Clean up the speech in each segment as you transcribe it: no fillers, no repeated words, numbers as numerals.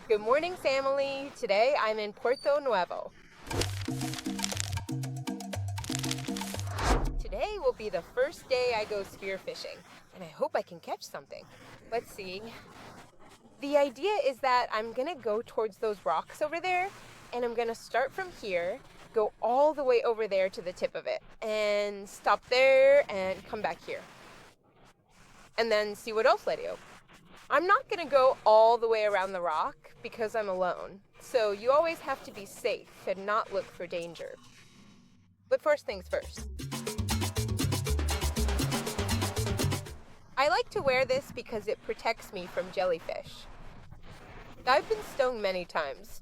Good morning, family. Today I'm in Puerto Nuevo. Today will be the first day I go spearfishing, and I hope I can catch something. Let's see. The idea is that I'm gonna go towards those rocks over there, and I'm gonna start from here, go all the way over there to the tip of it, and stop there and come back here. And then see what else I do. I'm not gonna go all the way around the rock because I'm alone. So you always have to be safe and not look for danger. But first things first. I like to wear this because it protects me from jellyfish. I've been stung many times.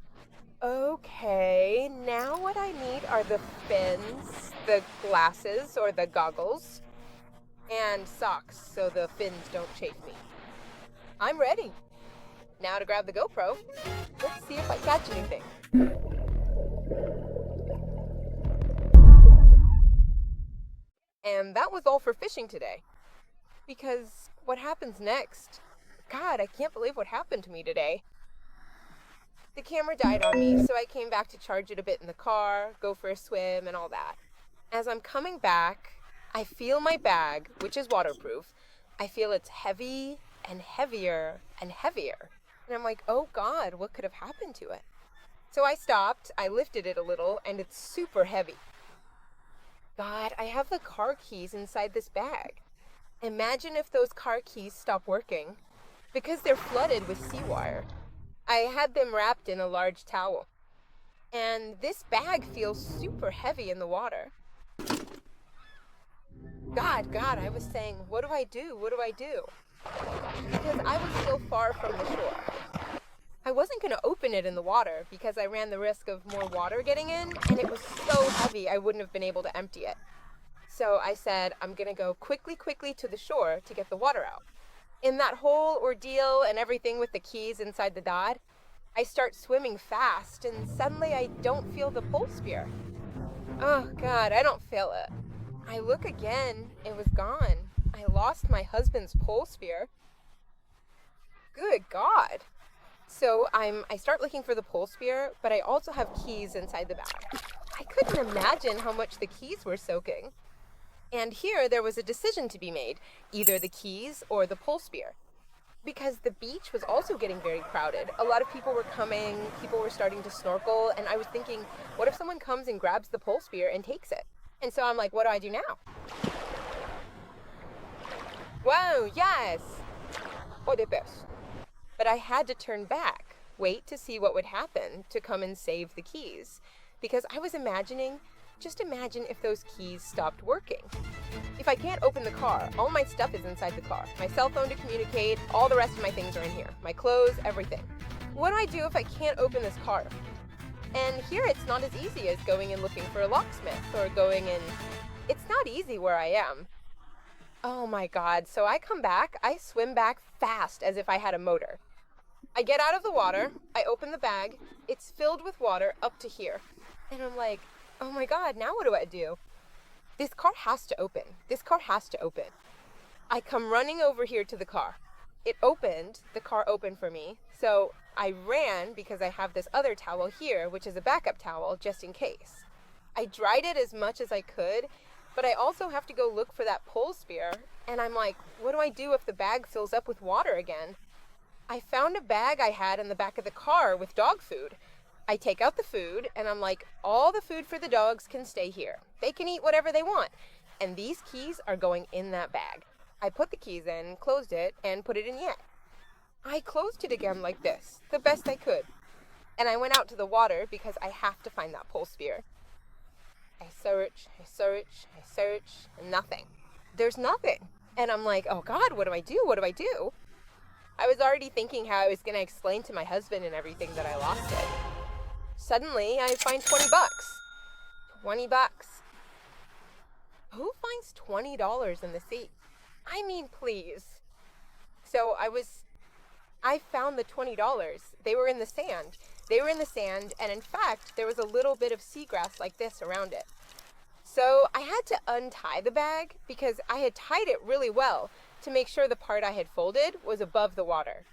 Okay, now what I need are the fins, the glasses or the goggles, and socks so the fins don't chafe me. I'm ready. Now to grab the GoPro. Let's see if I catch anything. And that was all for fishing today. Because what happens next? God, I can't believe what happened to me today. The camera died on me, so I came back to charge it a bit in the car, go for a swim, and all that. As I'm coming back, I feel my bag, which is waterproof. I feel it's heavy and heavier and heavier. And I'm like, oh God, what could have happened to it? So I stopped, I lifted it a little, and it's super heavy. God, I have the car keys inside this bag. Imagine if those car keys stop working, because they're flooded with seawire. I had them wrapped in a large towel. And this bag feels super heavy in the water. God, I was saying, what do I do? What do I do? Because I was still far from the shore. I wasn't going to open it in the water because I ran the risk of more water getting in, and it was so heavy I wouldn't have been able to empty it. So I said, I'm going to go quickly to the shore to get the water out. In that whole ordeal and everything with the keys inside the dod, I start swimming fast, and suddenly I don't feel the pole spear. Oh God, I don't feel it. I look again, it was gone. I lost my husband's pole spear. Good God. So I start looking for the pole spear, but I also have keys inside the bag. I couldn't imagine how much the keys were soaking. And here there was a decision to be made, either the keys or the pole spear. Because the beach was also getting very crowded. A lot of people were coming, people were starting to snorkel, and I was thinking, what if someone comes and grabs the pole spear and takes it? And so I'm like, what do I do now? Whoa, yes! Oh, the best. But I had to turn back, wait to see what would happen to come and save the keys. Because I was imagining, just imagine if those keys stopped working. If I can't open the car, all my stuff is inside the car. My cell phone to communicate, all the rest of my things are in here. My clothes, everything. What do I do if I can't open this car? And here it's not as easy as going and looking for a locksmith or going in. It's not easy where I am. Oh my God, so I come back, I swim back fast as if I had a motor. I get out of the water, I open the bag, it's filled with water up to here. And I'm like, oh my God, now what do I do? This car has to open. I come running over here to the car. It opened, the car opened for me, so I ran because I have this other towel here, which is a backup towel, just in case. I dried it as much as I could, but I also have to go look for that pole spear, and I'm like, what do I do if the bag fills up with water again? I found a bag I had in the back of the car with dog food. I take out the food, and I'm like, all the food for the dogs can stay here. They can eat whatever they want, and these keys are going in that bag. I put the keys in, closed it, and put it in yet. I closed it again like this, the best I could. And I went out to the water because I have to find that pole spear. I search, and nothing. There's nothing. And I'm like, oh God, what do I do? I was already thinking how I was going to explain to my husband and everything that I lost it. Suddenly, I find $20. $20. Who finds $20 in the sea? I mean, please. So I found the $20. They were in the sand. And in fact, there was a little bit of seagrass like this around it. So I had to untie the bag because I had tied it really well to make sure the part I had folded was above the water.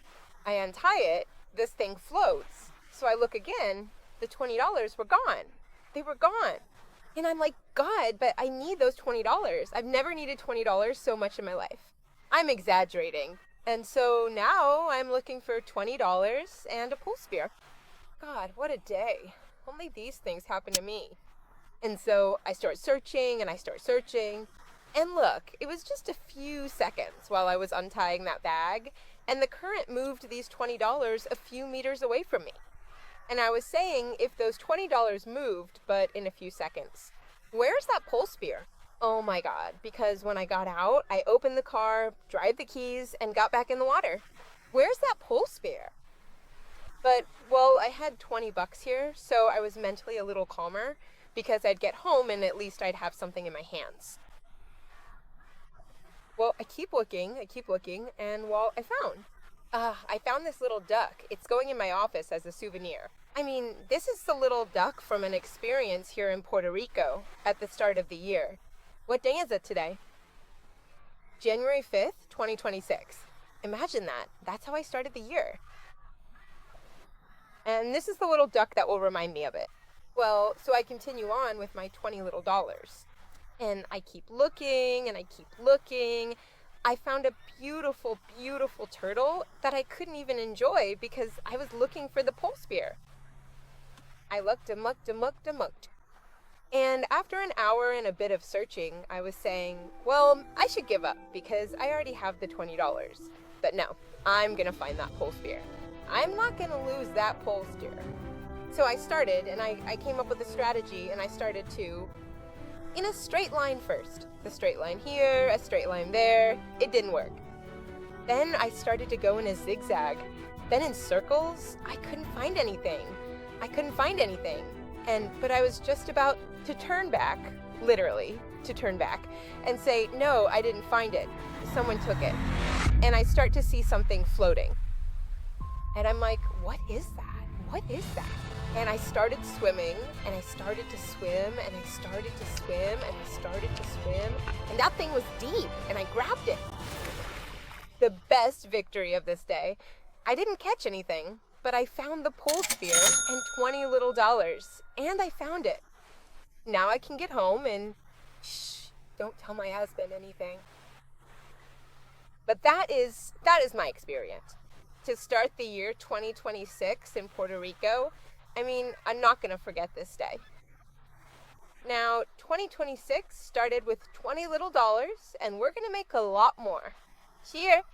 I untie it, this thing floats. So I look again, the $20 were gone. They were gone. And I'm like, God, but I need those $20. I've never needed $20 so much in my life. I'm exaggerating. And so now I'm looking for $20 and a pole spear. God, what a day. Only these things happen to me. And so I start searching and I start searching. And look, it was just a few seconds while I was untying that bag, and the current moved these $20 a few meters away from me. And I was saying, if those $20 moved, but in a few seconds, where's that pole spear? Oh my God, because when I got out, I opened the car, dried the keys, and got back in the water. Where's that pole spear? But, well, I had $20 here, so I was mentally a little calmer, because I'd get home and at least I'd have something in my hands. Well, I keep looking, and well, I found this little duck. It's going in my office as a souvenir. I mean, this is the little duck from an experience here in Puerto Rico at the start of the year. What day is it today? January 5th, 2026. Imagine that. That's how I started the year. And this is the little duck that will remind me of it. Well, so I continue on with my $20 little dollars. And I keep looking, and I keep looking. I found a beautiful, beautiful turtle that I couldn't even enjoy because I was looking for the pole spear. I looked and looked and looked and looked. And after an hour and a bit of searching, I was saying, well, I should give up because I already have the $20. But no, I'm going to find that pole spear. I'm not going to lose that pole spear. So I started, and I came up with a strategy, and I started to in a straight line first. The straight line here, a straight line there. It didn't work. Then I started to go in a zigzag. Then in circles, I couldn't find anything. But I was just about to turn back, literally, to turn back, and say, no, I didn't find it. Someone took it. And I start to see something floating. And I'm like, what is that? What is that? And I started swimming, and I started to swim, and I started to swim, and I started to swim, and that thing was deep, and I grabbed it. The best victory of this day. I didn't catch anything, but I found the pole spear and $20 little dollars, and I found it. Now I can get home and, don't tell my husband anything. But that is my experience. To start the year 2026 in Puerto Rico, I mean, I'm not going to forget this day. Now, 2026 started with $20 little dollars, and we're going to make a lot more. Cheers!